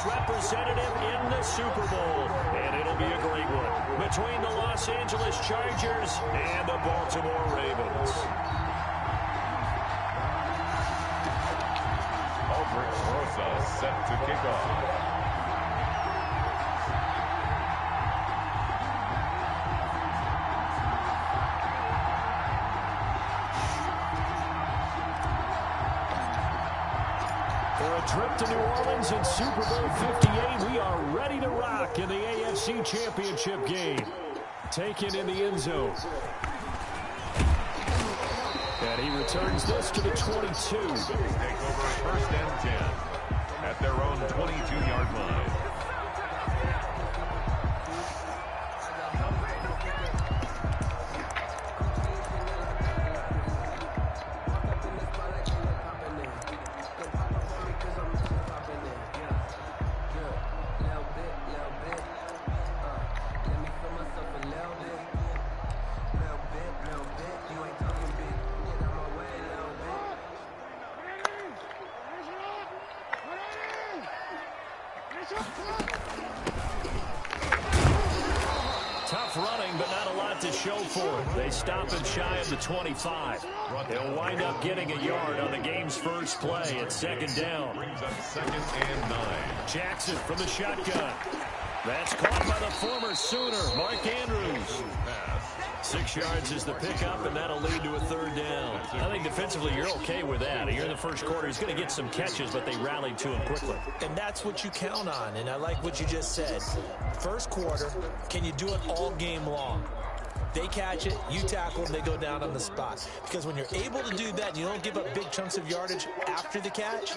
Angeles representative in the Super Bowl. And it'll be a great one between the Los Angeles Chargers and the Baltimore Ravens. Aldrich Rosa set to kick off. For a trip to New Orleans in Super Bowl 58, we are ready to rock in the AFC Championship game. Taken in the end zone. And he returns this to the 22. Take over first and 10 at their own 22-yard line. Tough running, but not a lot to show for it. They stop him shy of the 25. They'll wind up getting a yard on the game's first play at second down. Brings up 2nd and 9. Jackson from the shotgun. That's caught by the former Sooner, Mark Andrews. 6 yards is the pickup, and that'll lead to a third down. I think defensively you're okay with that. Here in the first quarter, he's going to get some catches, but they rallied to him quickly. And that's what you count on, and I like what you just said. First quarter, can you do it all game long? They catch it, you tackle, and they go down on the spot. Because when you're able to do that, you don't give up big chunks of yardage after the catch.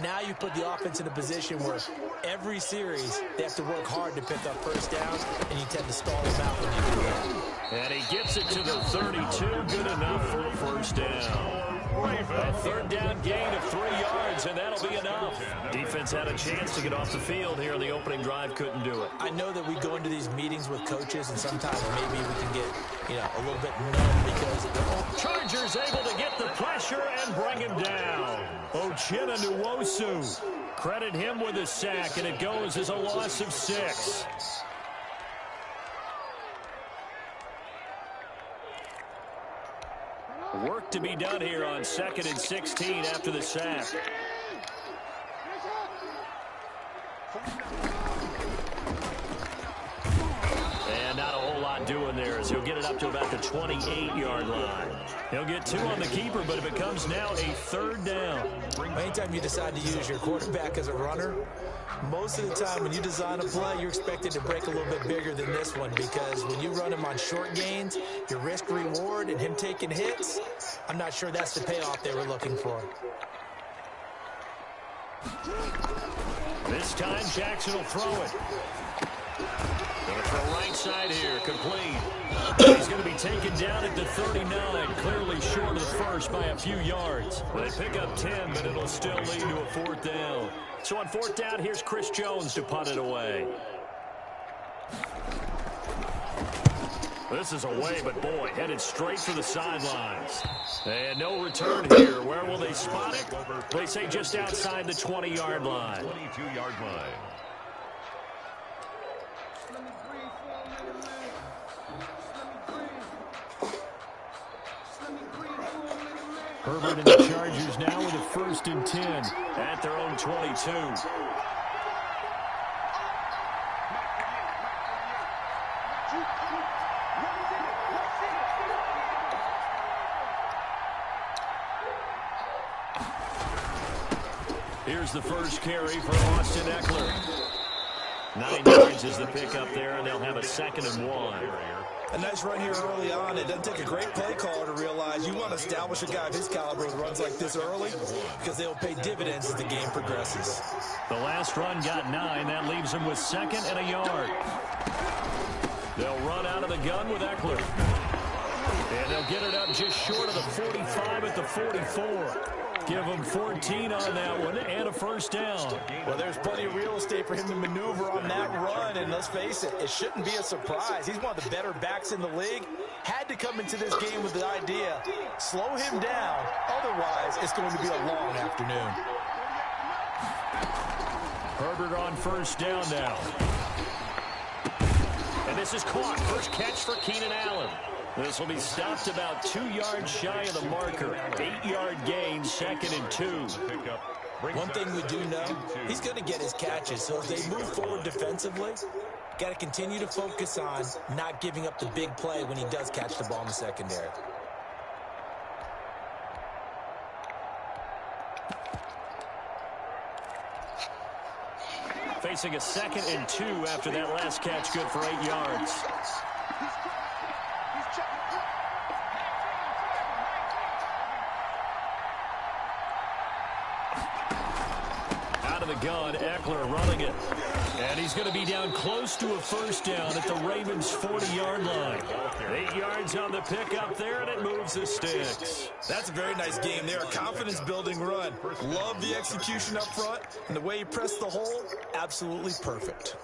Now you put the offense in a position where every series they have to work hard to pick up first downs, and you tend to stall them out when you do that. And he gets it to the 32, good enough for a first down. A third down gain of 3 yards, and that'll be enough. Defense had a chance to get off the field here in the opening drive, couldn't do it. I know that we go into these meetings with coaches, and sometimes maybe we can get, a little bit numb because the Chargers able to get the pressure and bring him down. Uchenna Nwosu. Credit him with a sack, and it goes as a loss of 6. Work to be done here on 2nd and 16 after the sack. And not a whole lot doing there as he'll get it up to about the 28-yard line. He'll get 2 on the keeper, but it becomes now a third down. Anytime you decide to use your quarterback as a runner, most of the time when you design a play, you're expected to break a little bit bigger than this one because when you run him on short gains, your risk-reward and him taking hits, I'm not sure that's the payoff they were looking for. This time, Jackson will throw it. Going to throw right side here, complete. He's going to be taken down at the 39, clearly short of the first by a few yards. They pick up 10, but it'll still lead to a fourth down. So on fourth down, here's Chris Jones to punt it away. This is away, but boy, headed straight for the sidelines. And no return here. Where will they spot it? They say just outside the 20-yard line. 22-yard line. Herbert and the Chargers now with a 1st and 10 at their own 22. Here's the first carry for Austin Ekeler. 9 yards is the pickup there, and they'll have a 2nd and 1. A nice run here early on. It doesn't take a great play caller to realize you want to establish a guy of his caliber with runs like this early because they will pay dividends as the game progresses. The last run got 9. That leaves him with 2nd and a yard. They'll run out of the gun with Ekeler. And they'll get it up just short of the 45 at the 44. Give him 14 on that one and a first down. Well, there's plenty of real estate for him to maneuver on that run, and let's face it, it shouldn't be a surprise. He's one of the better backs in the league. Had to come into this game with the idea, slow him down, otherwise it's going to be a long afternoon. Herbert on first down now. And this is caught. First catch for Keenan Allen. This will be stopped about 2 yards shy of the marker. 8-yard gain, 2nd and 2. One thing we do know, he's going to get his catches. So as they move forward defensively, got to continue to focus on not giving up the big play when he does catch the ball in the secondary. Facing a 2nd and 2 after that last catch, good for 8 yards. Out of the gun, Eckler running it. And he's going to be down close to a first down at the Ravens' 40-yard line. 8 yards on the pickup there, and it moves the sticks. That's a very nice game there. A confidence-building run. Love the execution up front, and the way he pressed the hole, absolutely perfect.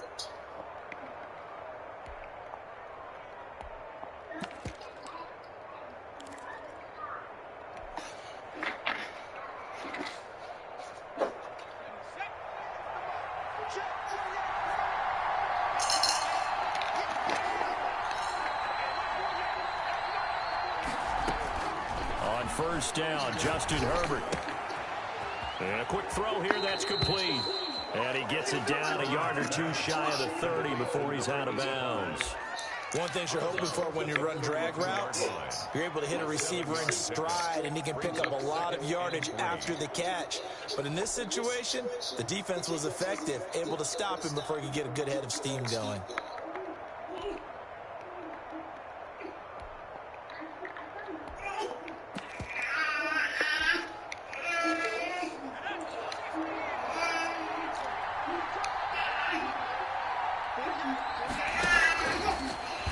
First down, Justin Herbert. And a quick throw here, that's complete. And he gets it down a yard or 2 shy of the 30 before he's out of bounds. One thing you're hoping for when you run drag routes, you're able to hit a receiver in stride, and he can pick up a lot of yardage after the catch. But in this situation, the defense was effective, able to stop him before he could get a good head of steam going.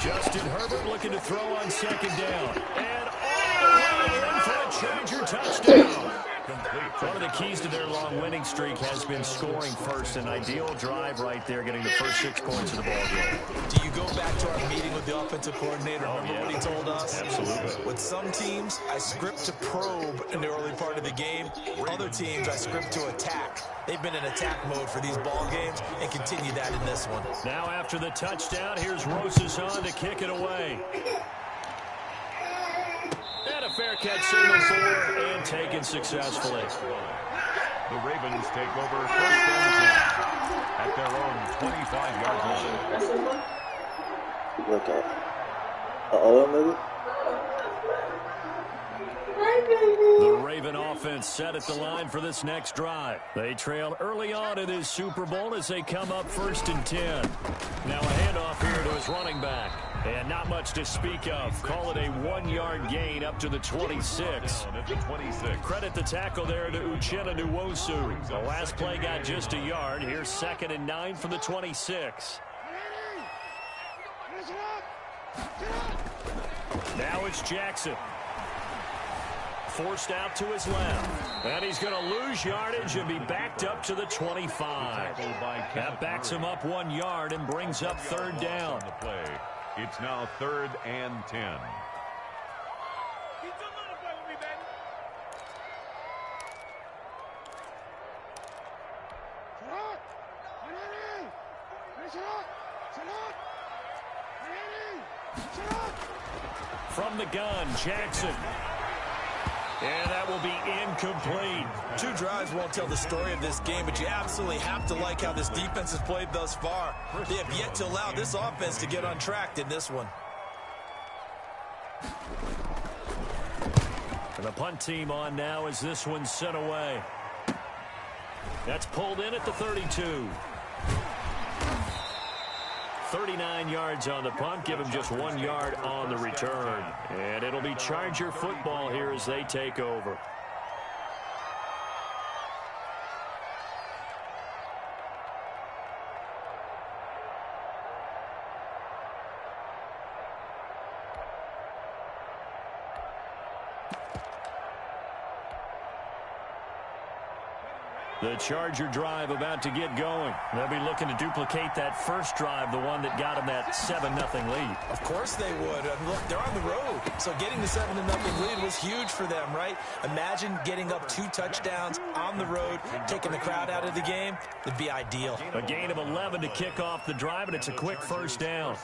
Justin Herbert looking to throw on 2nd down. And all the way in for a Charger touchdown. One of the keys to their long winning streak has been scoring first. An ideal drive right there, getting the first 6 points of the ball game. Do you go back to our meeting with the offensive coordinator? Remember what he told us? Absolutely. With some teams, I script to probe in the early part of the game. Other teams, I script to attack. They've been in attack mode for these ball games and continue that in this one. Now after the touchdown, here's Rosas on to kick it away. And a fair catch signal for and taken successfully. The Ravens take over first and 10 at their own 25-yard line. Look at all maybe. The Raven offense set at the line for this next drive. They trail early on in this Super Bowl as they come up 1st and 10. Now a handoff here to his running back. And not much to speak of. Call it a 1-yard gain up to the 26. Credit the tackle there to Uchenna Nwosu. The last play got just a yard. Here's 2nd and 9 from the 26. Now it's Jackson. Forced out to his left. And he's going to lose yardage and be backed up to the 25. That backs him up 1 yard and brings up 3rd down. It's now 3rd and 10. From the gun, Jackson. And that will be incomplete. 2 drives won't tell the story of this game, but you absolutely have to like how this defense has played thus far. They have yet to allow this offense to get on track in this one. And the punt team on now as this one's sent away. That's pulled in at the 32. 39 yards on the punt, give him just 1 yard on the return. And it'll be Charger football here as they take over. The Charger drive about to get going. They'll be looking to duplicate that first drive, the one that got them that 7-0 lead. Of course they would. I mean, look, they're on the road. So getting the 7-0 lead was huge for them, right? Imagine getting up 2 touchdowns on the road, taking the crowd out of the game. It'd be ideal. A gain of 11 to kick off the drive, and it's a quick first down.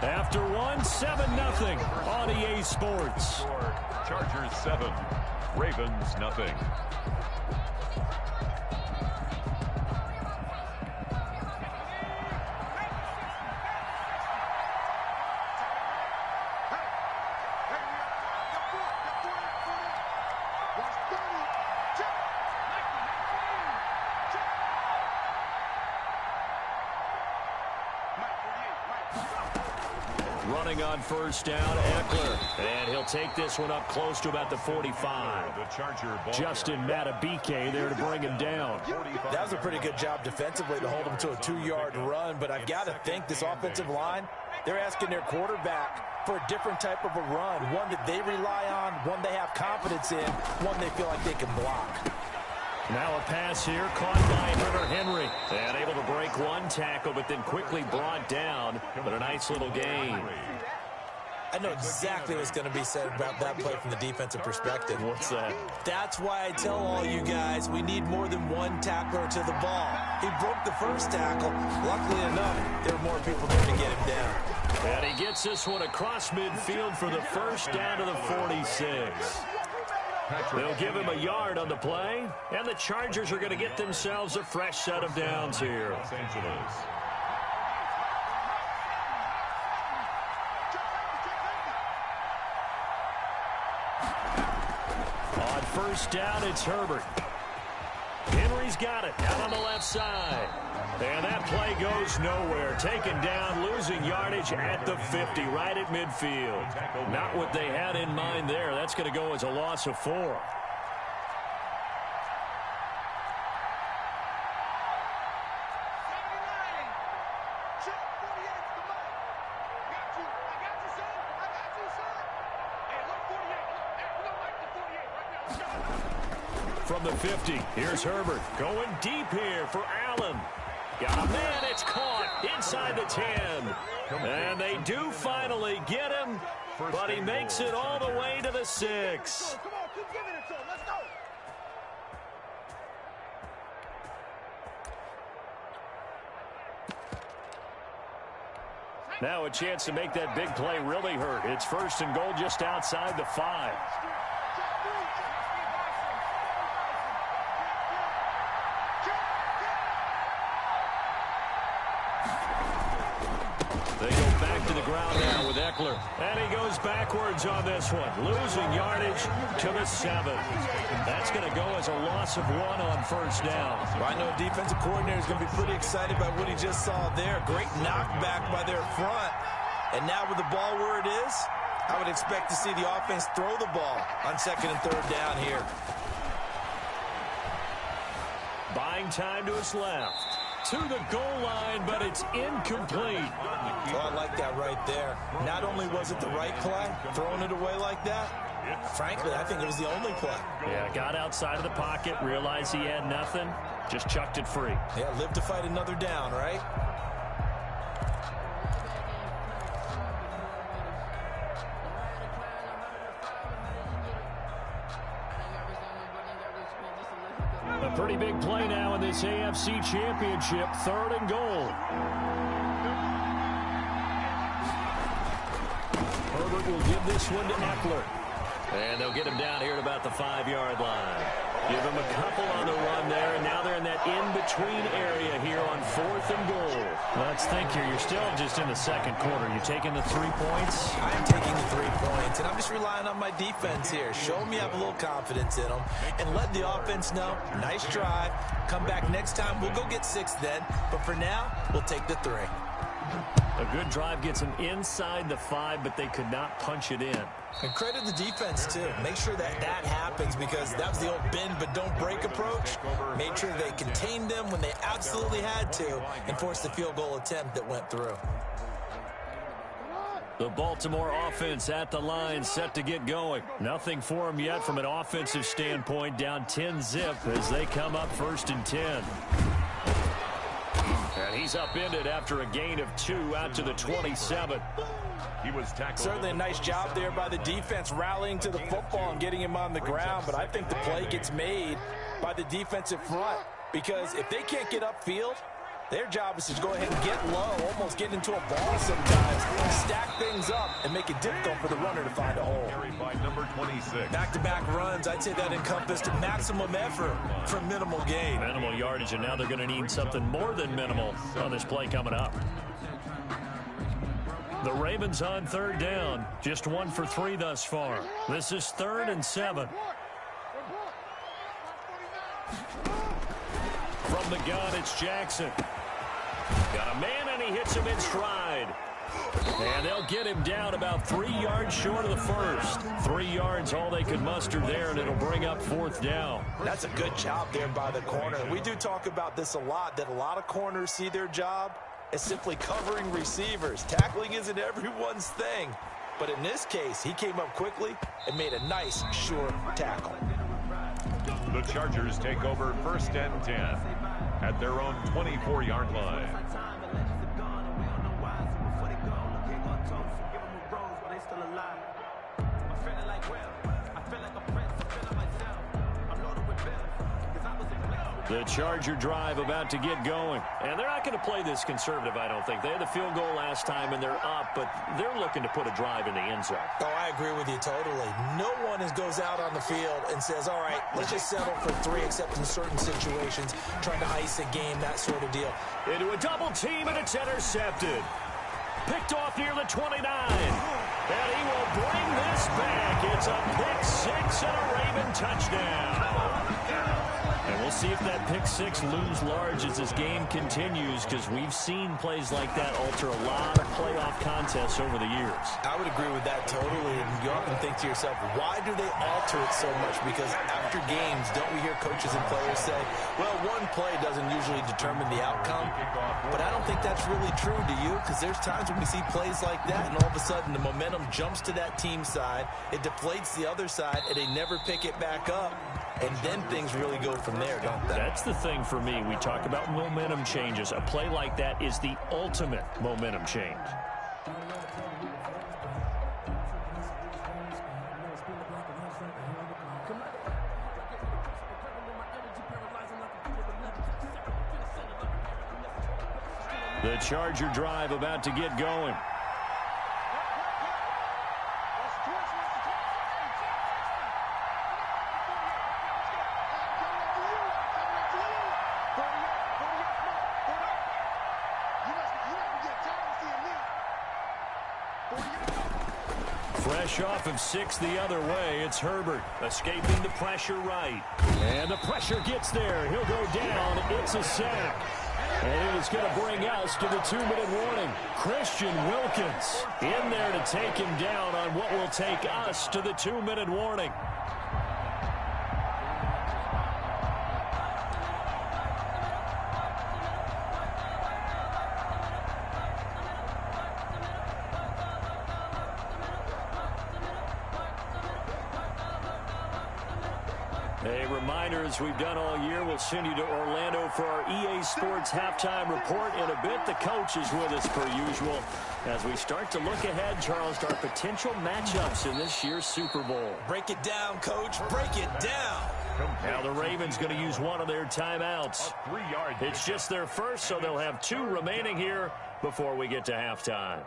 After one, 7-0 on EA Sports. Chargers 7, Ravens nothing. Running on first down, Eckler. And he'll take this one up close to about the 45. Justin Matabike there to bring him down. That was a pretty good job defensively to hold him to a 2-yard run, but I've got to think this offensive line, they're asking their quarterback for a different type of a run, one that they rely on, one they have confidence in, one they feel like they can block. Now a pass here, caught by Hunter Henry. And able to break one tackle, but then quickly brought down. But a nice little gain. I know exactly what's going to be said about that play from the defensive perspective. What's that? That's why I tell all you guys we need more than one tackler to the ball. He broke the first tackle. Luckily enough, there were more people there to get him down. And he gets this one across midfield for the first down to the 46. They'll give him a yard on the play, and the Chargers are going to get themselves a fresh set of downs here. Los Angeles. On first down, it's Herbert. Henry's got it out on the left side. And that play goes nowhere. Taken down, losing yardage at the 50, right at midfield. Not what they had in mind there. That's going to go as a loss of 4. From the 50, here's Herbert going deep here for Allen. Got a man, it's caught inside the 10. And they do finally get him, but he makes it all the way to the 6. Come on, keep giving it to him. Let's go. Now a chance to make that big play really hurt. It's first and goal just outside the 5. They go back to the ground now with Eckler. And he goes backwards on this one, losing yardage to the 7. That's going to go as a loss of 1 on first down. Well, I know a defensive coordinator is going to be pretty excited about what he just saw there. Great knockback by their front. And now with the ball where it is, I would expect to see the offense throw the ball on 2nd and 3rd down here. Buying time to his left. To the goal line, but it's incomplete. Oh, I like that right there. Not only was it the right play, throwing it away like that, frankly, I think it was the only play. Yeah, got outside of the pocket, realized he had nothing, just chucked it free. Yeah, live to fight another down, right? A pretty big play now in this AFC Championship, 3rd and goal. Herbert will give this one to Eckler. And they'll get him down here at about the 5-yard line. Give him a couple on the run there, and now they're in that in-between area here on 4th and goal. Let's think here. You're still just in the 2nd quarter. You taking the 3 points? I'm taking the 3 points, and I'm just relying on my defense here. Show me I have a little confidence in them, and let the offense know, nice drive. Come back next time. We'll go get 6 then, but for now, we'll take the 3. A good drive gets them inside the 5, but they could not punch it in. And credit the defense, too. Make sure that happens, because that was the old bend but don't break approach. Made sure they contained them when they absolutely had to and forced the field goal attempt that went through. The Baltimore offense at the line, set to get going. Nothing for them yet from an offensive standpoint, down 10-zip as they come up 1st and 10. And he's upended after a gain of 2 out to the 27. He was tackled. Certainly a nice job there by the defense rallying to the football and getting him on the ground, but I think the play gets made by the defensive front, because if they can't get upfield, their job is to go ahead and get low, almost get into a ball sometimes, stack things up, and make it difficult for the runner to find a hole. Carried by number 26. Back-to-back runs, I'd say that encompassed maximum effort for minimal gain. Minimal yardage, and now they're going to need something more than minimal on this play coming up. The Ravens on 3rd down, just 1 for 3 thus far. This is 3rd and 7. From the gun, it's Jackson. Got a man, and he hits him in stride. And they'll get him down about 3 yards short of the first. 3 yards, all they could muster there, and it'll bring up 4th down. That's a good job there by the corner. We do talk about this a lot, that a lot of corners see their job as simply covering receivers. Tackling isn't everyone's thing. But in this case, he came up quickly and made a nice, sure tackle. The Chargers take over 1st and 10 at their own 24-yard line. The Charger drive about to get going. And they're not going to play this conservative, I don't think. They had the field goal last time, and they're up, but they're looking to put a drive in the end zone. Oh, I agree with you totally. No one goes out on the field and says, all right, let's just settle for 3, except in certain situations, trying to ice a game, that sort of deal. Into a double team, and it's intercepted. Picked off near the 29. And he will bring this back. It's a pick 6 and a Raven touchdown. And we'll see if that pick 6 looms large as this game continues, because we've seen plays like that alter a lot of playoff contests over the years. I would agree with that totally. And you often think to yourself, why do they alter it so much? Because after games, don't we hear coaches and players say, well, one play doesn't usually determine the outcome. But I don't think that's really true, do you? Because there's times when we see plays like that, and all of a sudden the momentum jumps to that team side, it deflates the other side, and they never pick it back up. And then things really go from there, don't they? That's the thing for me. We talk about momentum changes. A play like that is the ultimate momentum change. The Charger drive about to get going. Fresh off of 6 the other way, it's Herbert escaping the pressure right. And the pressure gets there. He'll go down. It's a sack. And it is going to bring us to the 2-minute warning. Christian Wilkins in there to take him down on what will take us to the 2-minute warning. A reminder, as we've done all year, we'll send you to Orlando for our EA Sports halftime report in a bit. The coach is with us per usual as we start to look ahead, Charles, to our potential matchups in this year's Super Bowl. Break it down, Coach. Break it down. Now the Ravens going to use one of their timeouts. It's just their first, so they'll have 2 remaining here before we get to halftime.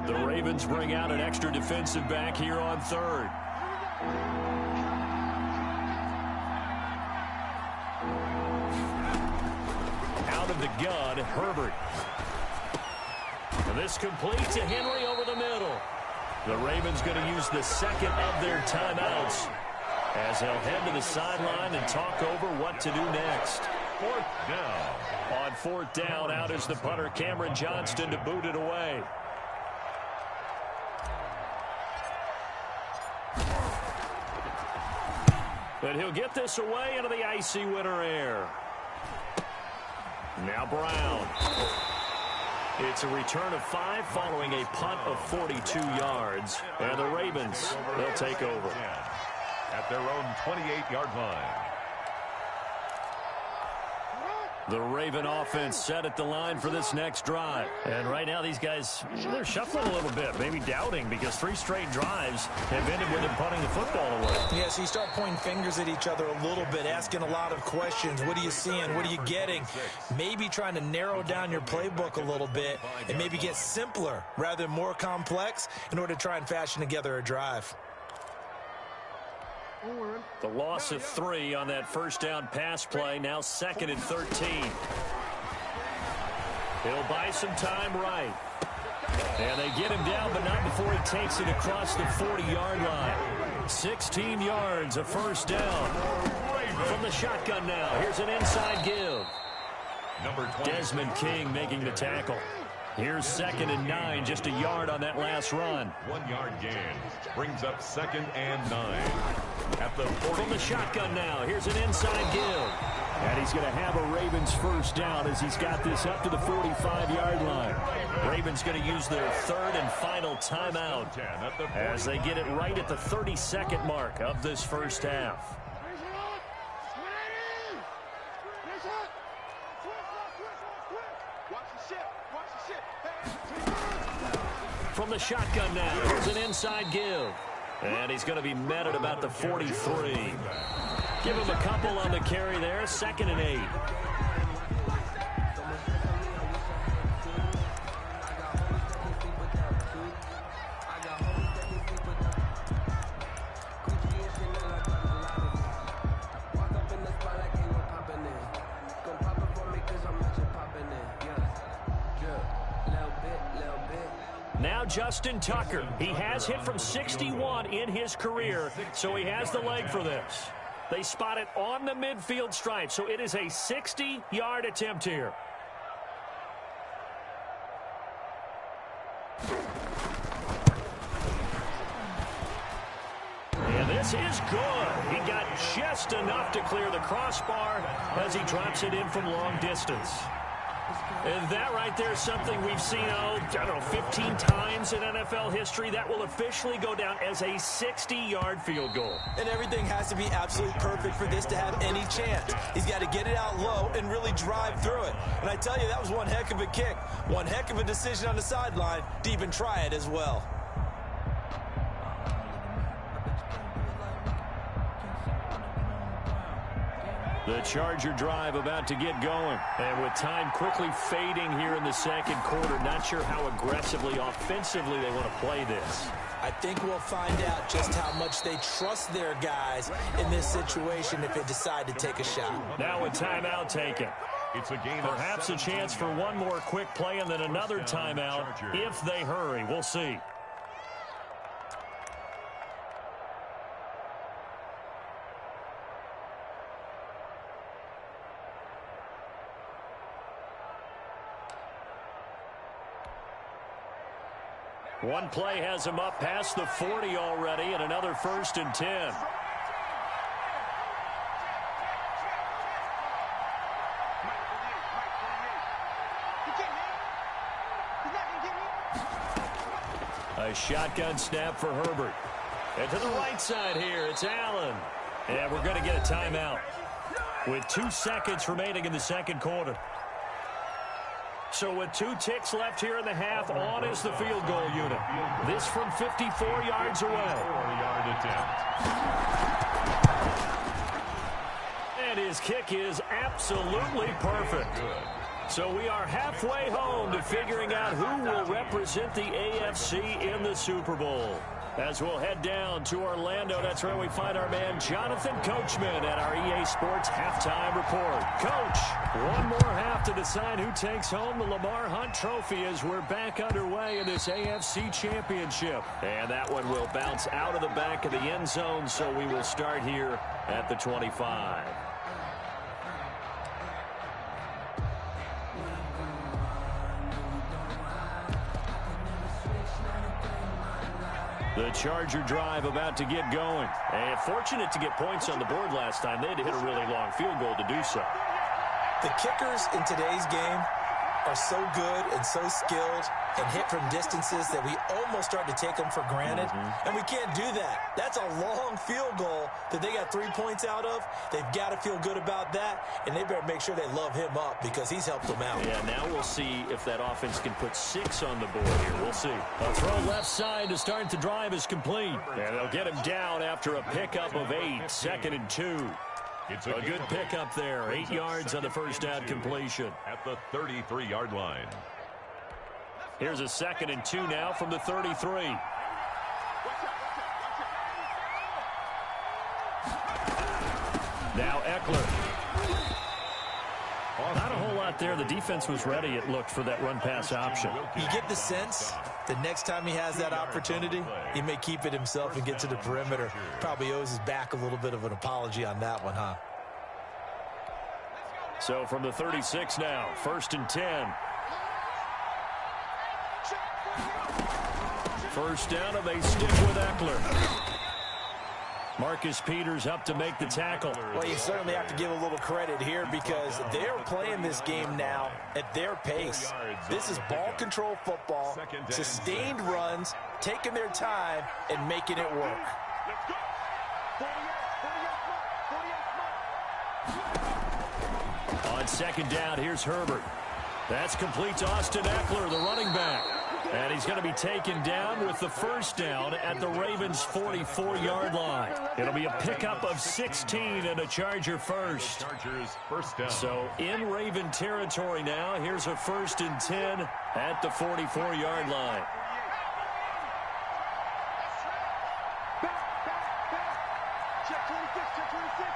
The Ravens bring out an extra defensive back here on 3rd. Out of the gun, Herbert. And this complete to Henry over the middle. The Ravens going to use the second of their timeouts as they'll head to the sideline and talk over what to do next. Fourth down. On fourth down, out is the punter, Cameron Johnston, to boot it away. But he'll get this away into the icy winter air. Now Brown. It's a return of 5 following a punt of 42 yards. And the Ravens, they'll take over. At their own 28-yard line. The Raven offense set at the line for this next drive. And right now these guys, they're shuffling a little bit, maybe doubting, because 3 straight drives have ended with them punting the football away. Yeah, so you start pointing fingers at each other a little bit, asking a lot of questions. What are you seeing? What are you getting? Maybe trying to narrow down your playbook a little bit and maybe get simpler rather than more complex in order to try and fashion together a drive. The loss of 3 on that first down pass play, now 2nd and 13. He'll buy some time right. And they get him down, but not before he takes it across the 40-yard line. 16 yards, a first down. From the shotgun now, here's an inside give. Number 20. Desmond King making the tackle. Here's 2nd and 9, just a yard on that last run. 1-yard gain brings up 2nd and 9. At the 40. From the shotgun now, here's an inside give. And he's going to have a Ravens first down as he's got this up to the 45-yard line. Ravens going to use their 3rd and final timeout as they get it right at the 32nd mark of this first half. From the shotgun now, here's an inside give. And he's going to be met at about the 43. Give him a couple on the carry there, 2nd and 8. Now Justin Tucker. He has hit from 61 in his career, so he has the leg for this. They spot it on the midfield stripe, so it is a 60-yard attempt here. And this is good. He got just enough to clear the crossbar as he drops it in from long distance. And that right there is something we've seen, I don't know, 15 times in NFL history. That will officially go down as a 60-yard field goal. And everything has to be absolutely perfect for this to have any chance. He's got to get it out low and really drive through it. And I tell you, that was one heck of a kick. One heck of a decision on the sideline to even try it as well. The Charger drive about to get going. And with time quickly fading here in the second quarter, not sure how aggressively, offensively they want to play this. I think we'll find out just how much they trust their guys in this situation if they decide to take a shot. Now a timeout taken. It's a game. Perhaps a chance for one more quick play and then another timeout if they hurry. We'll see. One play has him up past the 40 already, and another 1st and 10. A shotgun snap for Herbert. And to the right side here, it's Allen. And we're going to get a timeout with 2 seconds remaining in the second quarter. So with 2 ticks left here in the half, on is the field goal unit. This from 54 yards away. 4-yard attempt. And his kick is absolutely perfect. So we are halfway home to figuring out who will represent the AFC in the Super Bowl. As we'll head down to Orlando, that's where we find our man Jonathan Coachman at our EA Sports Halftime Report. Coach, one more half to decide who takes home the Lamar Hunt Trophy as we're back underway in this AFC Championship. And that one will bounce out of the back of the end zone, so we will start here at the 25. The Charger drive about to get going. And fortunate to get points on the board last time. They had to hit a really long field goal to do so. The kickers in today's game are so good and so skilled and hit from distances that we almost start to take them for granted. And we can't do that. That's a long field goal that they got 3 points out of. They've got to feel good about that, and they better make sure they love him up because he's helped them out. Yeah, now we'll see if that offense can put 6 on the board here. We'll see. A throw left side to start the drive is complete. And they'll get him down after a pickup of 8, 2nd and 2. It's a good pickup there. 8 yards on the first down completion. At the 33-yard line. Here's a 2nd and 2 now from the 33. Now Eckler. Not a whole lot there. The defense was ready, it looked, for that run-pass option. You get the sense that next time he has that opportunity, he may keep it himself and get to the perimeter. Probably owes his back a little bit of an apology on that one, huh? So from the 36 now, 1st and 10. First down, and they stick with Eckler. Marcus Peters up to make the tackle. Well, you certainly have to give a little credit here because they're playing this game now at their pace. This is ball control football, sustained runs, taking their time, and making it work. On 2nd down, here's Herbert. That's complete to Austin Eckler, the running back. And he's going to be taken down with the first down at the Ravens' 44-yard line. It'll be a pickup of 16 and a Charger first. Chargers first down. So in Raven territory now, here's a 1st and 10 at the 44-yard line. Check 26, check 26.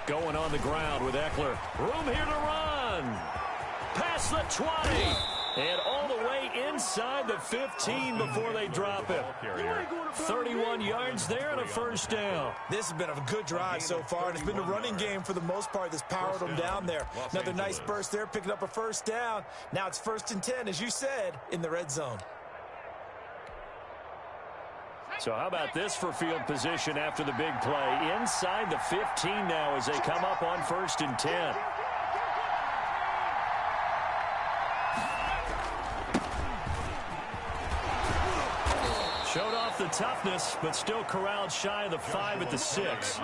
Going on the ground with Eckler. Room here to run. Past the 20. And all the way inside the 15 before they drop it. 31 yards there and a first down. This has been a good drive so far, and it's been the running game for the most part that's powered them down there. Another nice burst there, picking up a first down. Now it's 1st and 10, as you said, in the red zone. So how about this for field position after the big play? Inside the 15 now as they come up on 1st and 10. Showed off the toughness, but still corralled shy of the 5 at the 6.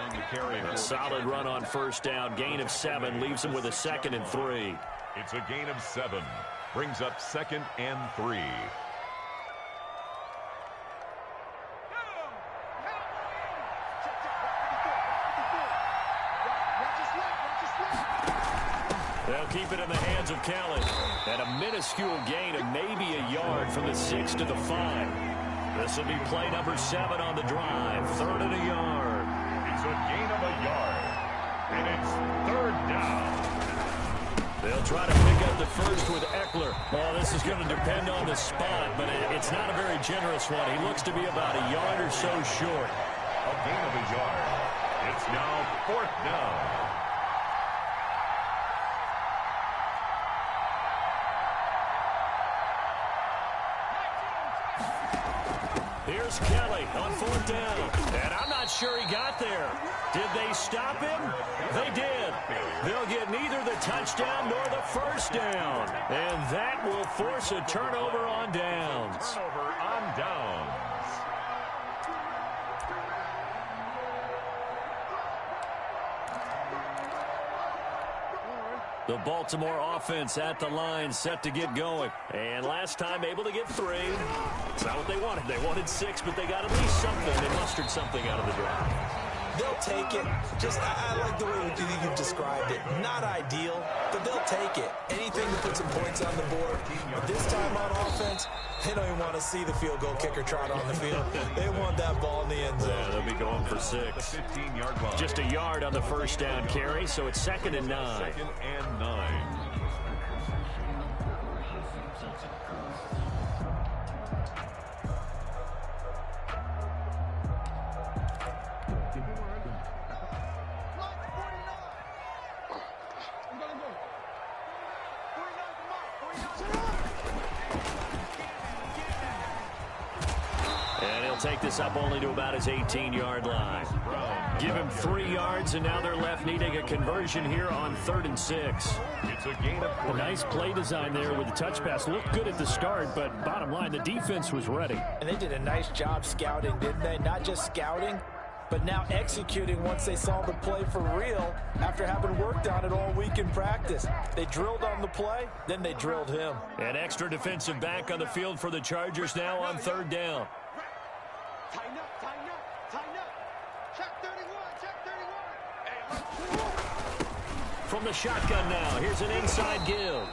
A solid run on first down. Gain of 7 leaves him with a 2nd and 3. It's a gain of 7. Brings up 2nd and 3. They'll keep it in the hands of Kelly. And a minuscule gain of maybe a yard from the 6 to the 5. This will be play number 7 on the drive. 3rd and a yard. It's a gain of a yard. And it's 3rd down. They'll try to pick up the first with Eckler. Well, this is going to depend on the spot, but it's not a very generous one. He looks to be about a yard or so short. A gain of a yard. It's now 4th down. Here's Kelly on 4th down. And I'm not sure he got there. Did they stop him? They did. They'll get neither the touchdown nor the first down. And that will force a turnover on downs. Turnover on downs. The Baltimore offense at the line, set to get going. And last time able to get 3. It's not what they wanted. They wanted 6, but they got at least something. They mustered something out of the drive. They'll take it. I like the way you've described it. Not ideal, but they'll take it. Anything to put some points on the board. But this time on offense, they don't even want to see the field goal kicker trot on the field. They want that ball in the end zone. Yeah, they'll be going for 6. 15-yard line. Just a yard on the first down carry, so it's 2nd and 9. 2nd and 9. And he'll take this up only to about his 18-yard line. Give him 3 yards, and now they're left needing a conversion here on 3rd and 6. It's a gain of 4. A nice play design there with the touch pass. Looked good at the start, but bottom line, the defense was ready. And they did a nice job scouting, didn't they? Not just scouting, but now executing once they saw the play for real after having worked on it all week in practice. They drilled on the play, then they drilled him. An extra defensive back on the field for the Chargers now on 3rd down. Tighten up, tighten up, tighten up. Check 31, check 31. Hey, From the shotgun now, here's an inside give.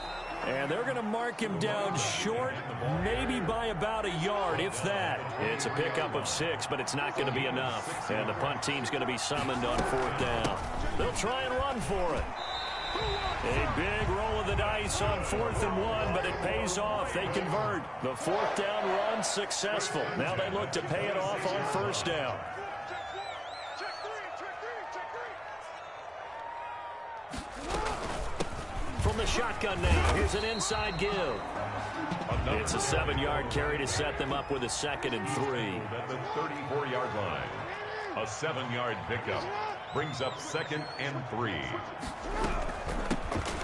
And they're going to mark him down short, maybe by about a yard, if that. It's a pickup of 6, but it's not going to be enough. And the punt team's going to be summoned on 4th down. They'll try and run for it. A big roll of the dice on 4th and 1, but it pays off. They convert. The 4th down run successful. Now they look to pay it off on 1st down. check 3, check 3, check 3. From the shotgun now, here's an inside give. It's a 7-yard carry to set them up with a 2nd and 3. At the 34-yard line. A 7-yard pickup brings up 2nd and 3.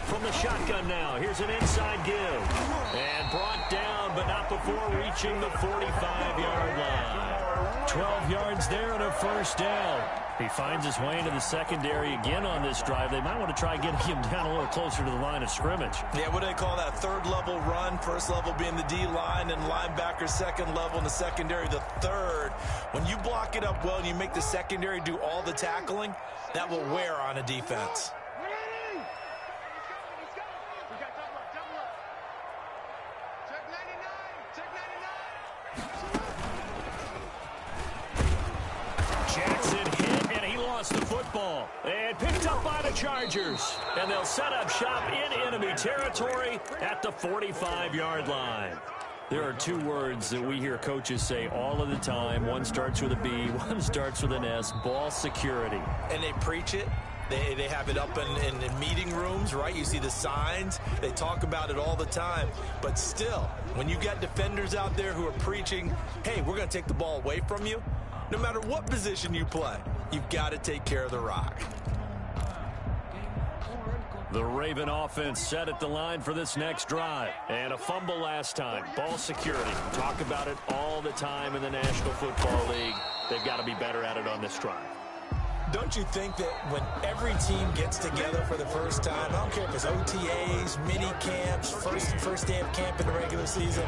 From the shotgun now, here's an inside give. And brought down, but not before reaching the 45-yard line. 12 yards there and a 1st down. He finds his way into the secondary again on this drive. They might want to try getting him down a little closer to the line of scrimmage. Yeah, what do they call that? 3rd level run. 1st level being the D-line and linebacker. 2nd level in the secondary, the 3rd. When you block it up well and you make the secondary do all the tackling, that will wear on a defense. Ready? Let's go. We got double up, double up. Check 99, check 99. Jackson hit, and he lost the football. And picked up by the Chargers. And they'll set up shop in enemy territory at the 45-yard line. There are 2 words that we hear coaches say all of the time. One starts with a B, one starts with an S, ball security. And they preach it. They have it up in meeting rooms, right? You see the signs. They talk about it all the time. But still, when you got defenders out there who are preaching, hey, we're going to take the ball away from you, no matter what position you play, you've got to take care of the rock. The Raven offense set at the line for this next drive. And a fumble last time. Ball security. Talk about it all the time in the National Football League. They've got to be better at it on this drive. Don't you think that when every team gets together for the first time, I don't care if it's OTAs, mini camps, first day of camp in the regular season,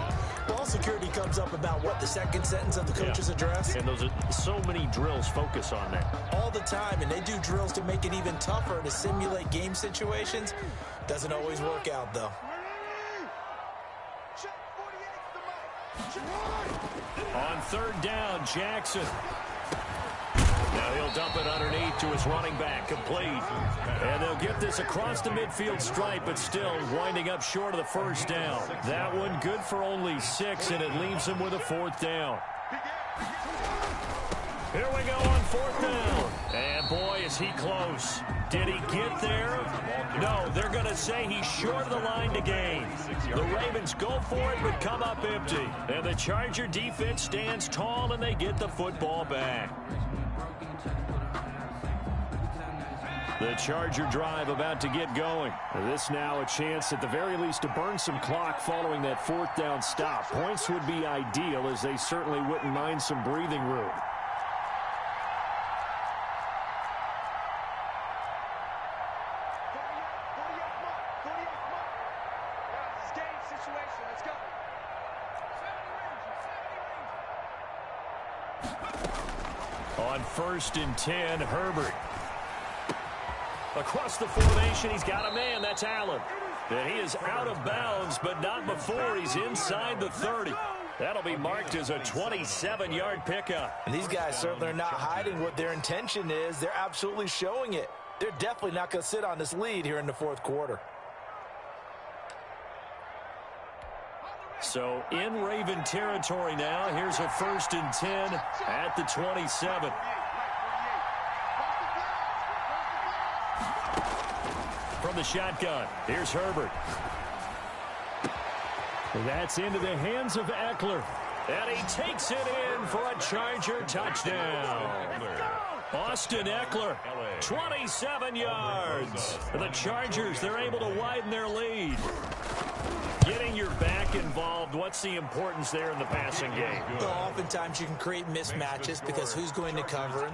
ball security comes up about what, the second sentence of the coach's address? And those are so many drills focus on that. All the time, and they do drills to make it even tougher to simulate game situations. Doesn't always work out, though. Ready? Check 48, the mic. On 3rd down, Jackson. Now he'll dump it underneath to his running back, complete. And they'll get this across the midfield stripe, but still winding up short of the 1st down. That one good for only 6, and it leaves him with a 4th down. Here we go on 4th down. And boy, is he close. Did he get there? No, they're going to say he's short of the line to gain. The Ravens go for it, but come up empty. And the Charger defense stands tall, and they get the football back. The Charger drive about to get going. This now a chance at the very least to burn some clock following that 4th down stop. Points would be ideal, as they certainly wouldn't mind some breathing room. 48, mark. Yeah, this is game situation. Let's go. On 1st and 10, Herbert. Across the formation, he's got a man. That's Allen. And he is out of bounds, but not before he's inside the 30. That'll be marked as a 27-yard pickup. And these guys certainly are not hiding what their intention is. They're absolutely showing it. They're definitely not going to sit on this lead here in the fourth quarter. So in Raven territory now. Here's a 1st and 10 at the 27. From the shotgun, here's Herbert. That's into the hands of Eckler. And he takes it in for a Charger touchdown. Austin Eckler, 27 yards. The Chargers, they're able to widen their lead. Getting your back involved, what's the importance there in the passing game? Well, oftentimes you can create mismatches because who's going to cover him,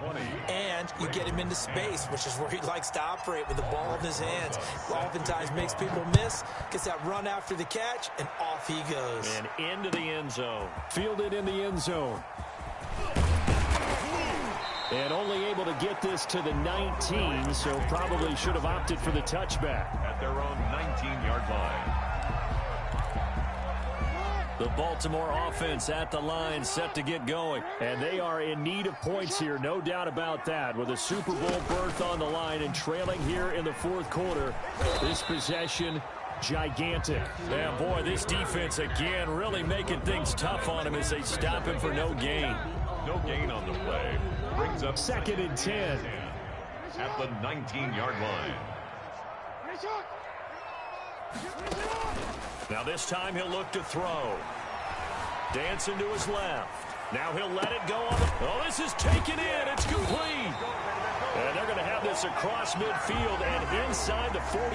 and you get him into space, which is where he likes to operate with the ball in his hands. Oftentimes makes people miss, gets that run after the catch, and off he goes. And into the end zone. Fielded in the end zone. And only able to get this to the 19, so probably should have opted for the touchback. At their own 19-yard line. The Baltimore offense at the line, set to get going. And they are in need of points here, no doubt about that. With a Super Bowl berth on the line and trailing here in the fourth quarter, this possession, gigantic. And boy, this defense again really making things tough on him as they stop him for no gain. No gain on the play. Brings up 2nd and 10. At the 19-yard line. Now this time he'll look to throw. Dancing to his left. Now he'll let it go on the... Oh, this is taken in. It's complete. And they're going to have this across midfield and inside the 45.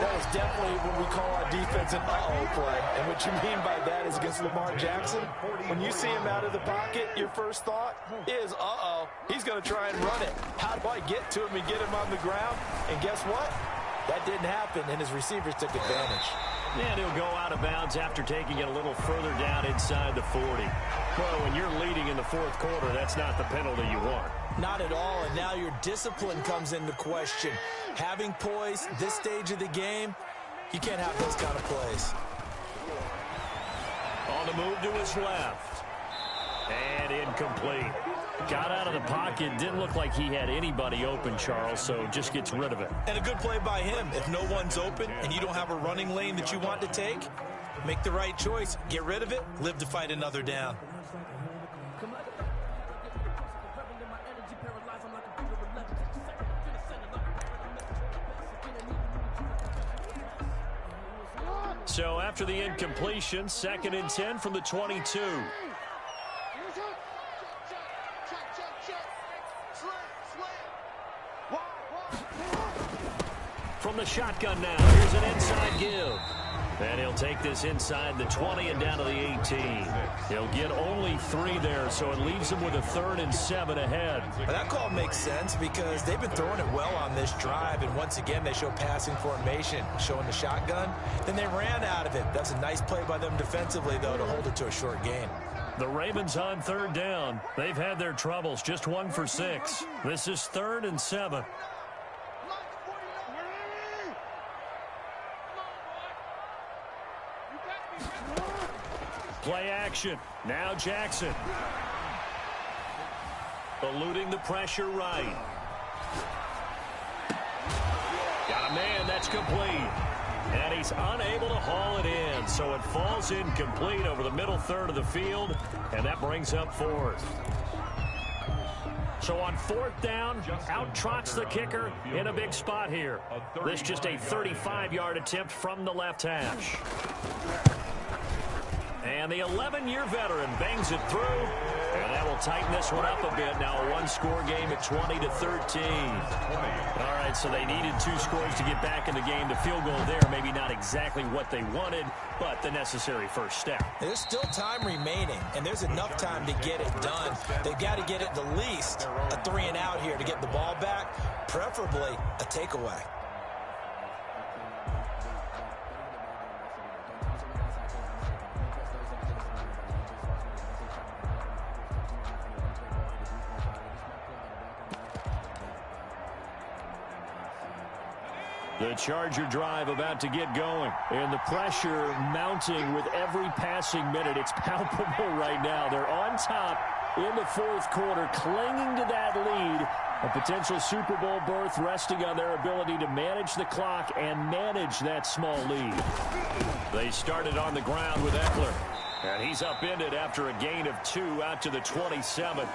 That is definitely what we call our defense an uh-oh play. And what you mean by that is against Lamar Jackson, when you see him out of the pocket, your first thought is, uh-oh, he's going to try and run it. How do I get to him and get him on the ground? And guess what? That didn't happen, and his receivers took advantage. And he'll go out of bounds after taking it a little further down inside the 40. Well, when you're leading in the fourth quarter, that's not the penalty you want. Not at all, and now your discipline comes into question. Having poise this stage of the game, you can't have those kind of plays. On the move to his left. And incomplete. Got out of the pocket. Didn't look like he had anybody open, Charles, so just gets rid of it. And a good play by him. If no one's open and you don't have a running lane that you want to take, make the right choice. Get rid of it. Live to fight another down. So after the incompletion, 2nd and 10 from the 22. From the shotgun now, here's an inside give. And he'll take this inside the 20 and down to the 18. He'll get only 3 there, so it leaves him with a 3rd and 7 ahead. But that call makes sense because they've been throwing it well on this drive, and once again they show passing formation, showing the shotgun. Then they ran out of it. That's a nice play by them defensively, though, to hold it to a short gain. The Ravens on 3rd down. They've had their troubles, just 1 for 6. This is 3rd and 7. Play action. Now Jackson. Eluding the pressure right. Got a man. That's complete. And he's unable to haul it in. So it falls incomplete over the middle third of the field. And that brings up 4th. So on 4th down, out trots the kicker in a big spot here. This just a 35-yard attempt from the left hash. And the 11-year veteran bangs it through. And that will tighten this one up a bit. Now a one-score game at 20-13. All right, so they needed 2 scores to get back in the game. The field goal there, maybe not exactly what they wanted, but the necessary first step. There's still time remaining, and there's enough time to get it done. They've got to get it the least a 3 and out here to get the ball back, preferably a takeaway. The Charger drive about to get going. And the pressure mounting with every passing minute. It's palpable right now. They're on top in the fourth quarter, clinging to that lead. A potential Super Bowl berth resting on their ability to manage the clock and manage that small lead. They started on the ground with Eckler. And he's upended after a gain of 2 out to the 27.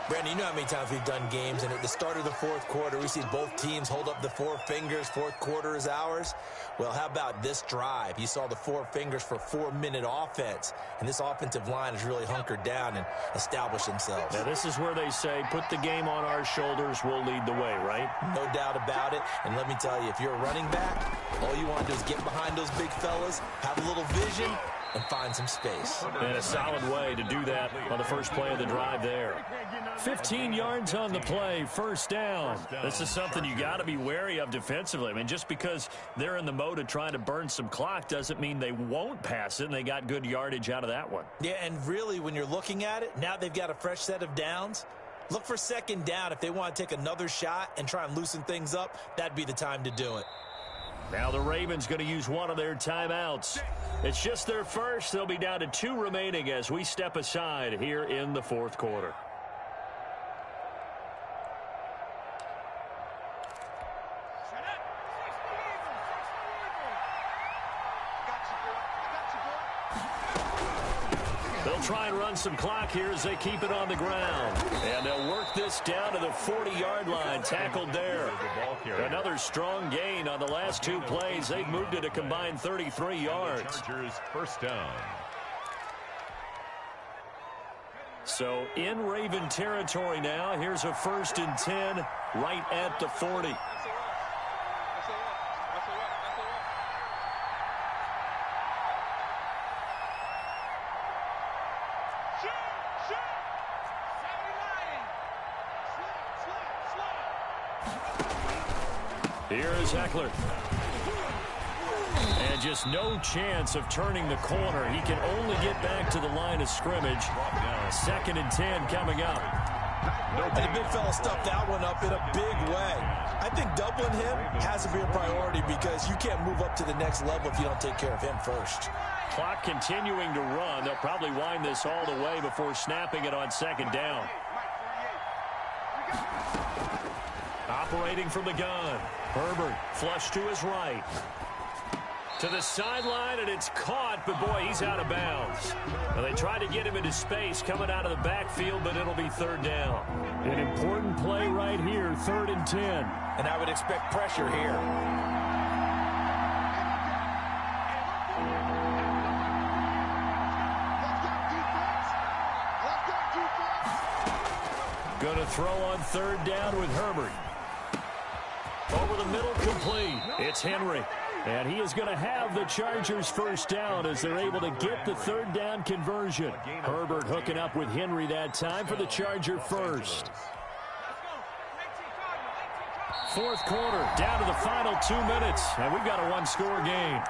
Brandon, you know how many times we've done games, and at the start of the fourth quarter, we see both teams hold up the 4 fingers, fourth quarter is ours. Well, how about this drive? You saw the 4 fingers for 4-minute offense, and this offensive line has really hunkered down and established themselves. Now, this is where they say, put the game on our shoulders, we'll lead the way, right? No doubt about it, and let me tell you, if you're a running back, all you want to do is get behind those big fellas, have a little vision, and find some space. And a solid way to do that on the first play of the drive there. 15 yards on the play, first down. This is something you got to be wary of defensively. I mean, just because they're in the mode of trying to burn some clock doesn't mean they won't pass it, and they got good yardage out of that one. Yeah, and really, when you're looking at it, now they've got a fresh set of downs. Look for second down. If they want to take another shot and try and loosen things up, that'd be the time to do it. Now the Ravens going to use one of their timeouts. It's just their first. They'll be down to 2 remaining as we step aside here in the fourth quarter. They'll try and run some clock here as they keep it on the ground. And they'll work this down to the 40-yard line. Tackled there. Another strong gain on the last 2 plays. They've moved it a combined 33 yards. Chargers first down. So in Raven territory now. Here's a 1st and 10 right at the 40. Here's Eckler. And just no chance of turning the corner. He can only get back to the line of scrimmage. 2nd and 10 coming up. And the big fella stuffed that one up in a big way. I think doubling him has to be a priority because you can't move up to the next level if you don't take care of him first. Clock continuing to run. They'll probably wind this all the way before snapping it on 2nd down. Operating from the gun. Herbert flush to his right. To the sideline, and it's caught, but boy, he's out of bounds. Well, they tried to get him into space coming out of the backfield, but it'll be 3rd down. An important play right here, 3rd and 10. And I would expect pressure here. Going to throw on 3rd down with Herbert. Over the middle, complete. It's Henry. And he is going to have the Chargers first down as they're able to get the 3rd down conversion. Herbert hooking up with Henry that time for the Charger first. 4th quarter, down to the final 2 minutes, and we've got a 1-score game.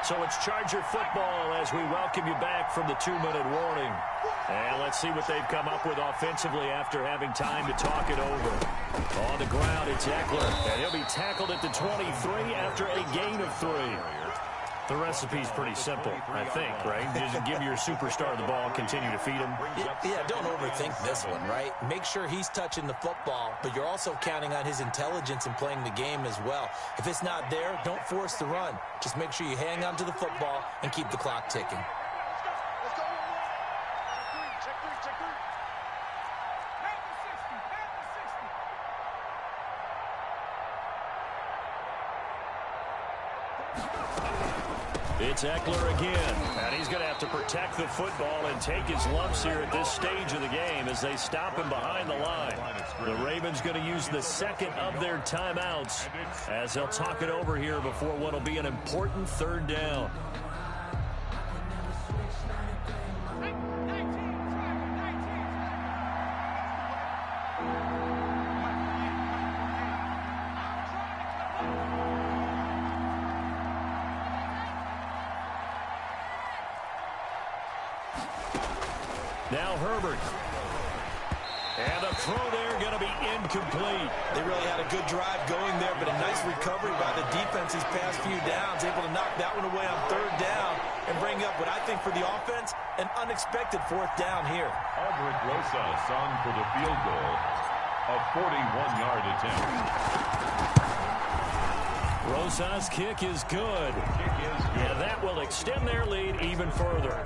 So it's Charger football as we welcome you back from the 2-minute warning. And let's see what they've come up with offensively after having time to talk it over. On the ground, it's Eckler. And he'll be tackled at the 23 after a gain of 3. The recipe's pretty simple, I think, right? Just give your superstar the ball, continue to feed him. Yeah, don't overthink this one, right? Make sure he's touching the football, but you're also counting on his intelligence in playing the game as well. If it's not there, don't force the run. Just make sure you hang on to the football and keep the clock ticking. It's Eckler again, and he's going to have to protect the football and take his lumps here at this stage of the game as they stop him behind the line. The Ravens going to use the 2nd of their timeouts as they'll talk it over here before what will be an important 3rd down. Now Herbert. And the throw there going to be incomplete. They really had a good drive going there, but a nice recovery by the defense these past few downs, able to knock that one away on third down and bring up what I think for the offense, an unexpected fourth down here. Albert Rosas on for the field goal, a 41-yard attempt. Rosas' kick is good. And that will extend their lead even further.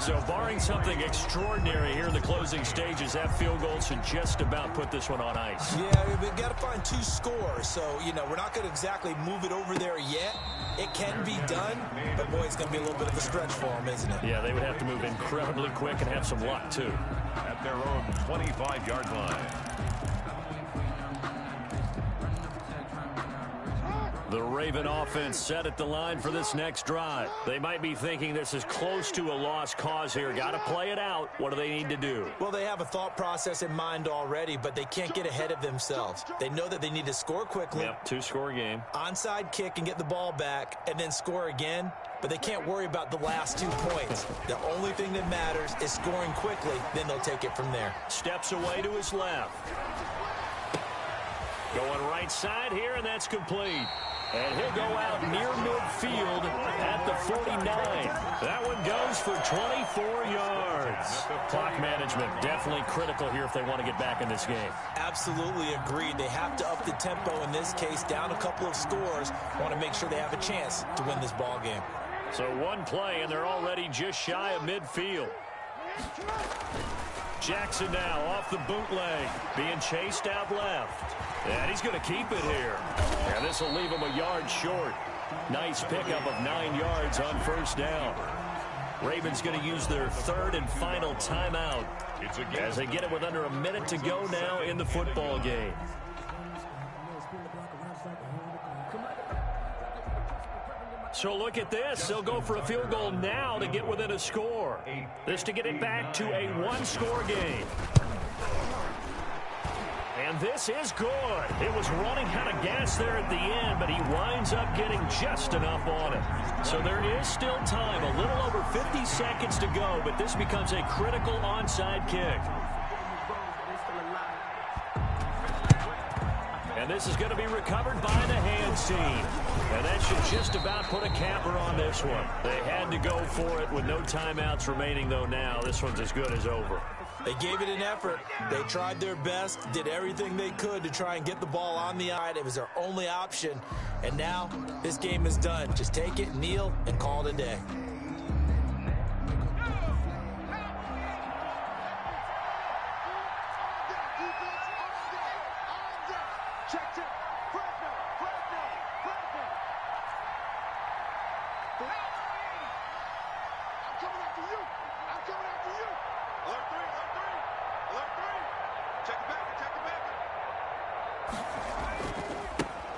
So barring something extraordinary here in the closing stages, that field goal should just about put this one on ice. Yeah, we've got to find 2 scores. So, we're not going to exactly move it over there yet. It can be done, but boy, it's going to be a little bit of a stretch for them, isn't it? Yeah, they would have to move incredibly quick and have some luck, too. At their own 25-yard line. The Raven offense set at the line for this next drive. They might be thinking this is close to a lost cause here. Got to play it out. What do they need to do? Well, they have a thought process in mind already, but they can't get ahead of themselves. They know that they need to score quickly. Yep, 2-score game. Onside kick and get the ball back and then score again, but they can't worry about the last 2 points. The only thing that matters is scoring quickly, then they'll take it from there. Steps away to his left. Going right side here, and that's complete. And he'll go out near midfield at the 49. That one goes for 24 yards. Clock management definitely critical here if they want to get back in this game. Absolutely agreed. They have to up the tempo in this case, down a couple of scores. Want to make sure they have a chance to win this ball game. So one play, and they're already just shy of midfield. Jackson now off the bootleg, being chased out left. And he's going to keep it here. And this will leave him a yard short. Nice pickup of 9 yards on first down. Ravens going to use their third and final timeout as they get it with under a minute to go now in the football game. So look at this. They'll go for a field goal now to get within a score. This to get it back to a 1-score game. And this is good. It was running out of gas there at the end, but he winds up getting just enough on it. So there is still time, a little over 50 seconds to go, but this becomes a critical onside kick. And this is going to be recovered by the hands team. And that should just about put a capper on this one. They had to go for it with no timeouts remaining, though, now. This one's as good as over. They gave it an effort. They tried their best, did everything they could to try and get the ball on the eye. It was their only option. And now this game is done. Just take it, kneel, and call it a day.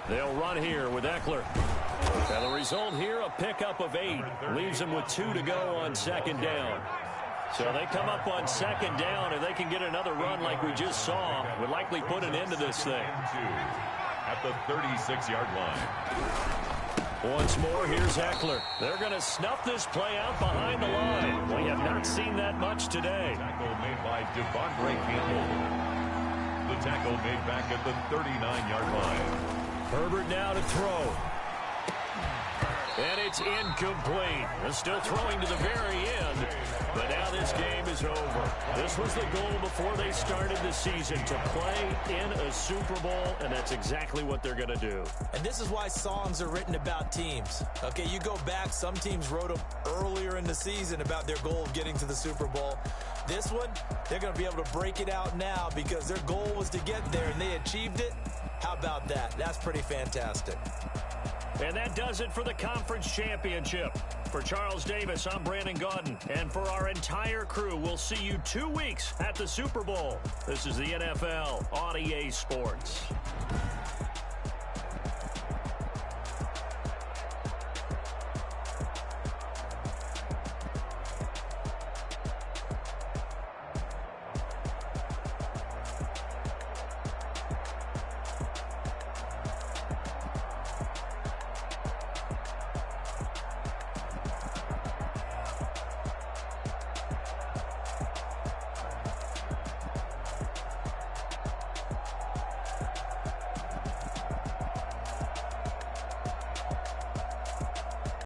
They'll run here with Eckler. And the result here, a pickup of 8. Leaves them with 2 to go on second down. So they come up on second down, and they can get another run like we just saw. Would likely put an end to this thing. At the 36-yard line. Once more, here's Eckler. They're going to snuff this play out behind the line. We have not seen that much today. Tackle made by Devondre Campbell. The tackle made back at the 39-yard line. Herbert now to throw. And it's incomplete. They're still throwing to the very end. But now this game is over. This was the goal before they started the season, to play in a Super Bowl, and that's exactly what they're going to do. And this is why songs are written about teams. Okay, you go back, some teams wrote them earlier in the season about their goal of getting to the Super Bowl. This one, they're going to be able to break it out now because their goal was to get there, and they achieved it. How about that? That's pretty fantastic. And that does it for the conference championship. For Charles Davis, I'm Brandon Gaudin. And for our entire crew, we'll see you 2 weeks at the Super Bowl. This is the NFL on EA Sports.